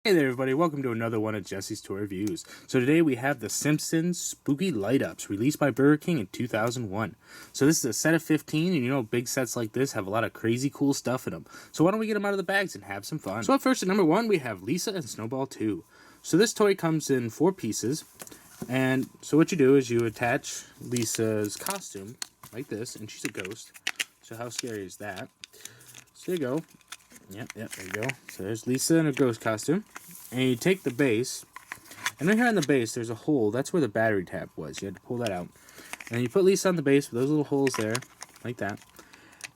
Hey there everybody, welcome to another one of Jesse's Toy Reviews. So today we have the Simpsons Spooky Light Ups, released by Burger King in 2001. So this is a set of 15, and you know big sets like this have a lot of crazy cool stuff in them. So why don't we get them out of the bags and have some fun. So up first at number 1 we have Lisa and Snowball 2. So this toy comes in 4 pieces, and so what you do is you attach Lisa's costume like this, and she's a ghost. So how scary is that? So there you go. Yep, there you go. So there's Lisa in a ghost costume. And you take the base, and right here on the base there's a hole. That's where the battery tab was. You had to pull that out. And you put Lisa on the base with those little holes there, like that.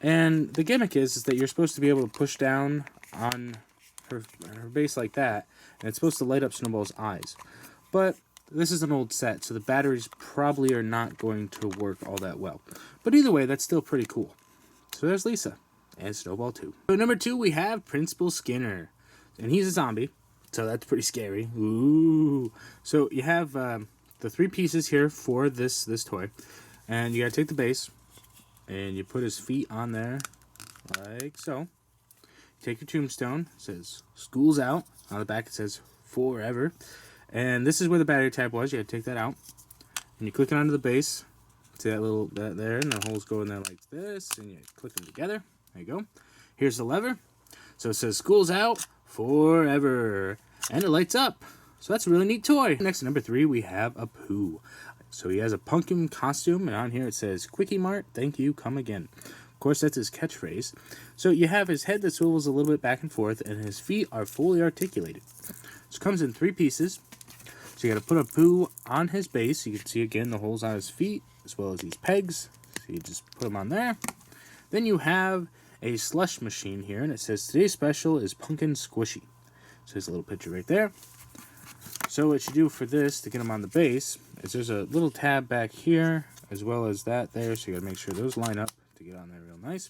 And the gimmick is that you're supposed to be able to push down on her base like that, and it's supposed to light up Snowball's eyes. But this is an old set, so the batteries probably are not going to work all that well. But either way, that's still pretty cool. So there's Lisa. And Snowball 2. So number 2 we have Principal Skinner. And he's a zombie. So that's pretty scary. Ooh. So you have the 3 pieces here for this toy. And you gotta take the base. And you put his feet on there. Like so. You take your tombstone. It says school's out. On the back it says forever. And this is where the battery tab was. You gotta take that out. And you click it onto the base. See that there. And the holes go in there like this. And you click them together. There you go. Here's the lever. So it says school's out forever. And it lights up. So that's a really neat toy. Next, at number 3, we have a Pooh. So he has a pumpkin costume. And on here it says, Quickie Mart, thank you, come again. Of course, that's his catchphrase. So you have his head that swivels a little bit back and forth. And his feet are fully articulated. So it comes in 3 pieces. So you got to put a Pooh on his base. You can see again the holes on his feet. As well as these pegs. So you just put them on there. Then you have a slush machine here, and it says today's special is pumpkin squishy. So there's a little picture right there. So what you do for this to get them on the base is there's a little tab back here as well as that there, so you gotta make sure those line up to get on there real nice.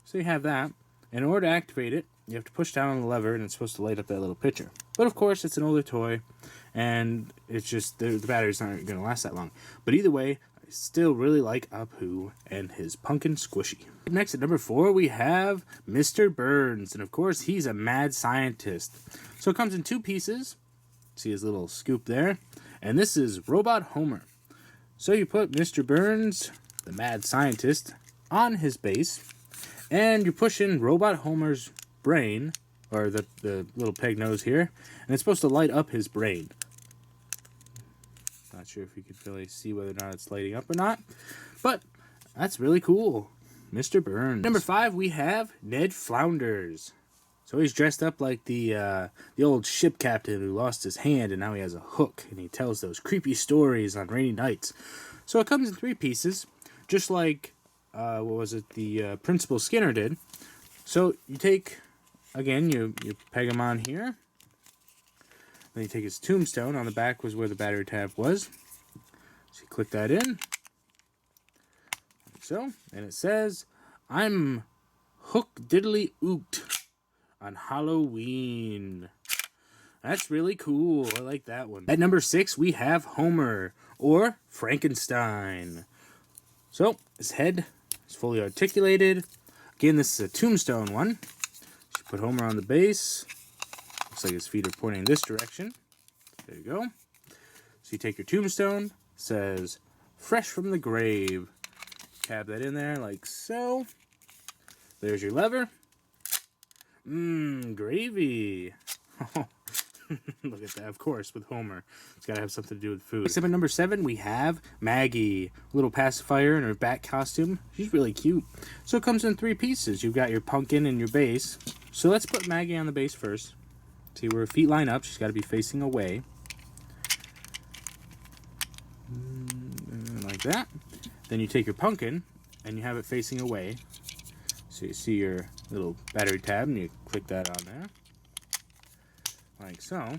So you have that. In order to activate it, you have to push down on the lever, and it's supposed to light up that little picture. But of course it's an older toy, and it's just the battery's not gonna last that long. But either way, I still really like Apu and his pumpkin squishy. Next at number 4 we have Mr. Burns, and of course he's a mad scientist. So it comes in 2 pieces. See his little scoop there, and this is Robot Homer. So you put Mr. Burns, the mad scientist, on his base, and you push in Robot Homer's brain, or the little peg nose here, and it's supposed to light up his brain. Not sure if you could really see whether or not it's lighting up or not, but that's really cool. Mr. Burns. Number 5 we have Ned Flounders. So he's dressed up like the old ship captain who lost his hand and now he has a hook, and he tells those creepy stories on rainy nights. So it comes in 3 pieces, just like the Principal Skinner did. So you take, again, you peg him on here. Then you take his tombstone. On the back was where the battery tab was. So you click that in. Like so. And it says, I'm hook diddly oot on Halloween. That's really cool. I like that one. At number 6, we have Homer, or Frankenstein. So his head is fully articulated. Again, this is a tombstone one. So you put Homer on the base. Looks like his feet are pointing in this direction. There you go. So you take your tombstone. Says, fresh from the grave. Tab that in there like so. There's your lever. Gravy. Look at that, of course, with Homer. It's got to have something to do with food. Except at number 7, we have Maggie. A little pacifier in her bat costume. She's really cute. So it comes in 3 pieces. You've got your pumpkin and your base. So let's put Maggie on the base first. See where her feet line up. She's got to be facing away. Like that. Then you take your pumpkin and you have it facing away. So you see your little battery tab and you click that on there. Like so.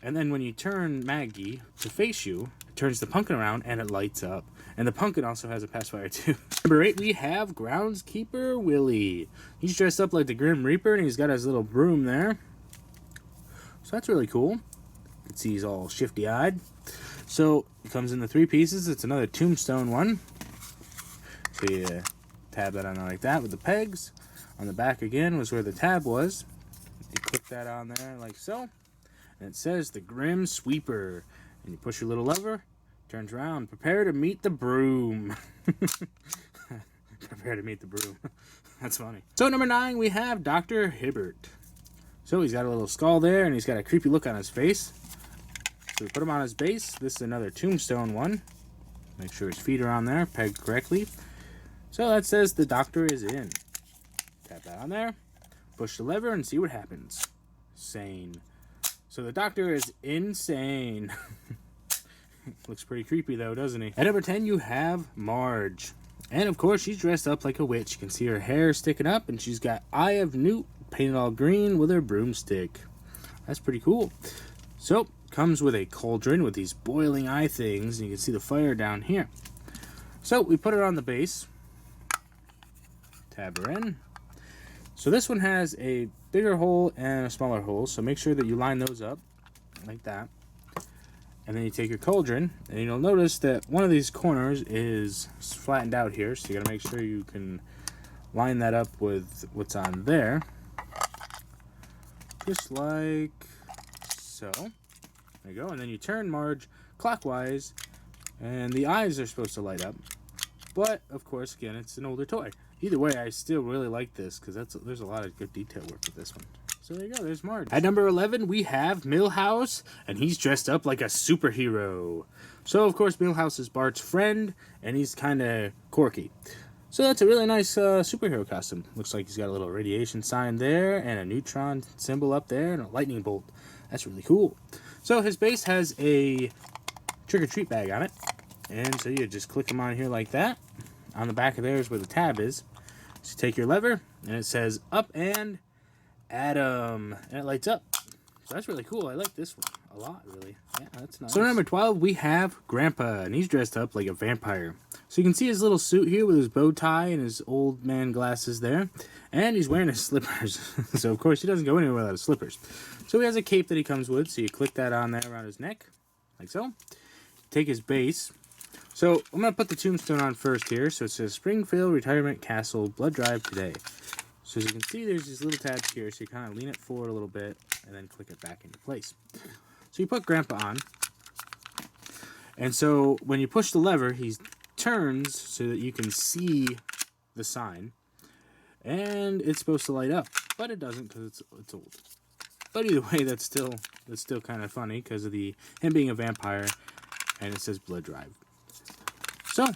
And then when you turn Maggie to face you, it turns the pumpkin around and it lights up. And the pumpkin also has a pacifier too. Number 8, we have Groundskeeper Willie. He's dressed up like the Grim Reaper and he's got his little broom there. So that's really cool. You can see he's all shifty-eyed. So it comes in the 3 pieces. It's another tombstone one. So you tab that on like that with the pegs. On the back again was where the tab was. You click that on there like so. And it says the Grim Sweeper. And you push your little lever, turns around, prepare to meet the broom. Prepare to meet the broom. That's funny. So number 9, we have Dr. Hibbert. So he's got a little skull there, and he's got a creepy look on his face. So we put him on his base. This is another tombstone one. Make sure his feet are on there, pegged correctly. So that says the doctor is in. Tap that on there. Push the lever and see what happens. Sane. So the doctor is insane. Looks pretty creepy though, doesn't he? At number 10, you have Marge. And of course, she's dressed up like a witch. You can see her hair sticking up, and she's got Eye of Newt painted all green with her broomstick. That's pretty cool. So, comes with a cauldron with these boiling eye things, and you can see the fire down here. So, we put her on the base. Tab her in. So this one has a bigger hole and a smaller hole, so make sure that you line those up like that. And then you take your cauldron, and you'll notice that one of these corners is flattened out here, so you gotta make sure you can line that up with what's on there. Just like so. There you go. And then you turn Marge clockwise, and the eyes are supposed to light up. But, of course, again, it's an older toy. Either way, I still really like this, because there's a lot of good detail work with this one. So there you go, there's Marge. At number 11, we have Milhouse, and he's dressed up like a superhero. So, of course, Milhouse is Bart's friend, and he's kind of quirky. So that's a really nice superhero costume. Looks like he's got a little radiation sign there, and a neutron symbol up there, and a lightning bolt. That's really cool. So his base has a trick-or-treat bag on it. And so you just click them on here like that. On the back of there is where the tab is. So you take your lever, and it says up and Adam, and it lights up. So that's really cool. I like this one a lot, really. Yeah, that's nice. So number 12, we have Grandpa, and he's dressed up like a vampire. So you can see his little suit here with his bow tie and his old man glasses there. And he's wearing his slippers. So, of course, he doesn't go anywhere without his slippers. So he has a cape that he comes with. So you click that on there around his neck, like so. Take his base. So I'm going to put the tombstone on first here. So it says Springfield Retirement Castle Blood Drive today. So as you can see, there's these little tabs here. So you kind of lean it forward a little bit and then click it back into place. So you put Grandpa on. And so when you push the lever, he turns so that you can see the sign. And it's supposed to light up, but it doesn't because it's old. But either way, that's still kind of funny because of him being a vampire, and it says Blood Drive. So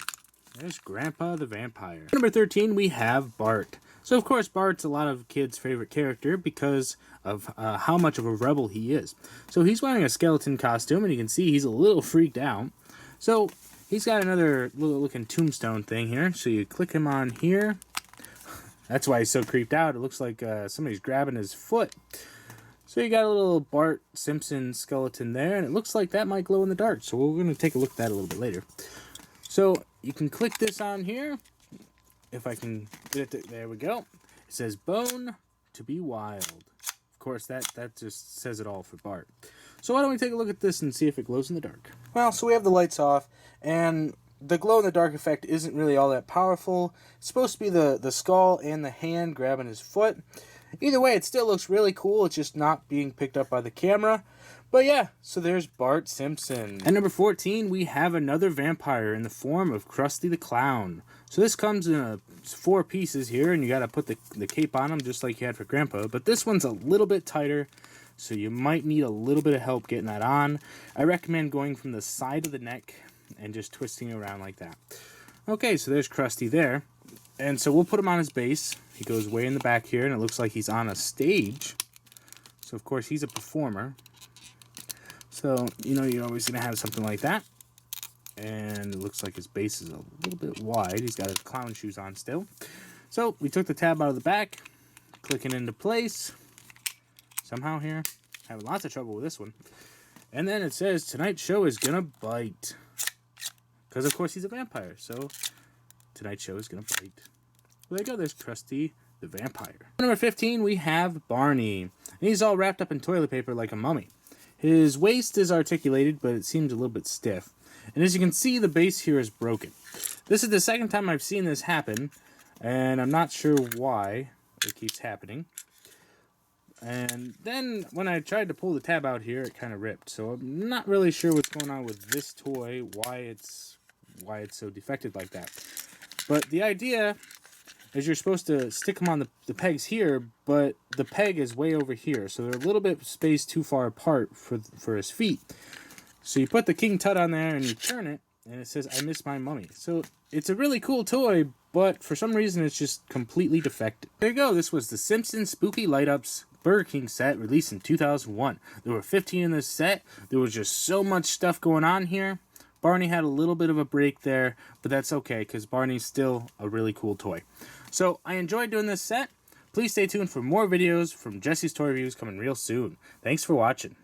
there's Grandpa the Vampire. Number 13, we have Bart. So of course, Bart's a lot of kids' favorite character because of how much of a rebel he is. So he's wearing a skeleton costume, and you can see he's a little freaked out. So he's got another little looking tombstone thing here. So you click him on here. That's why he's so creeped out. It looks like somebody's grabbing his foot. So you got a little Bart Simpson skeleton there, and it looks like that might glow in the dark. So we're going to take a look at that a little bit later. So you can click this on here. If I can get it, there we go. It says Bone to be Wild. Of course, that just says it all for Bart. So why don't we take a look at this and see if it glows in the dark. Well, so we have the lights off, and the glow-in-the-dark effect isn't really all that powerful. It's supposed to be the skull and the hand grabbing his foot. Either way, it still looks really cool. It's just not being picked up by the camera. But yeah, so there's Bart Simpson. At number 14, we have another vampire in the form of Krusty the Clown. So this comes in 4 pieces here, and you got to put the cape on him just like you had for Grandpa. But this one's a little bit tighter, so you might need a little bit of help getting that on. I recommend going from the side of the neck and just twisting around like that. Okay, so there's Krusty there. And so we'll put him on his base. He goes way in the back here, and it looks like he's on a stage. So, of course, he's a performer. So, you're always going to have something like that. And it looks like his base is a little bit wide. He's got his clown shoes on still. So, we took the tab out of the back, clicking into place. Somehow here. Having lots of trouble with this one. And then it says, tonight's show is going to bite. Because, of course, he's a vampire. So, tonight's show is going to bite. Well, there you go. There's Krusty the Vampire. Number 15, we have Barney. And he's all wrapped up in toilet paper like a mummy. His waist is articulated, but it seems a little bit stiff. And as you can see, the base here is broken. This is the second time I've seen this happen, and I'm not sure why it keeps happening. And then when I tried to pull the tab out here, it kind of ripped. So I'm not really sure what's going on with this toy, why it's so defected like that. But the idea is you're supposed to stick them on the pegs here, but the peg is way over here, so they're a little bit spaced too far apart for his feet. So you put the King Tut on there and you turn it, and it says, "I miss my mummy." So it's a really cool toy, but for some reason it's just completely defective. There you go. This was the Simpsons Spooky Light Ups Burger King set, released in 2001. There were 15 in this set. There was just so much stuff going on here. Barney had a little bit of a break there, but that's okay because Barney's still a really cool toy. So I enjoyed doing this set. Please stay tuned for more videos from Jesse's Toy Reviews coming real soon. Thanks for watching.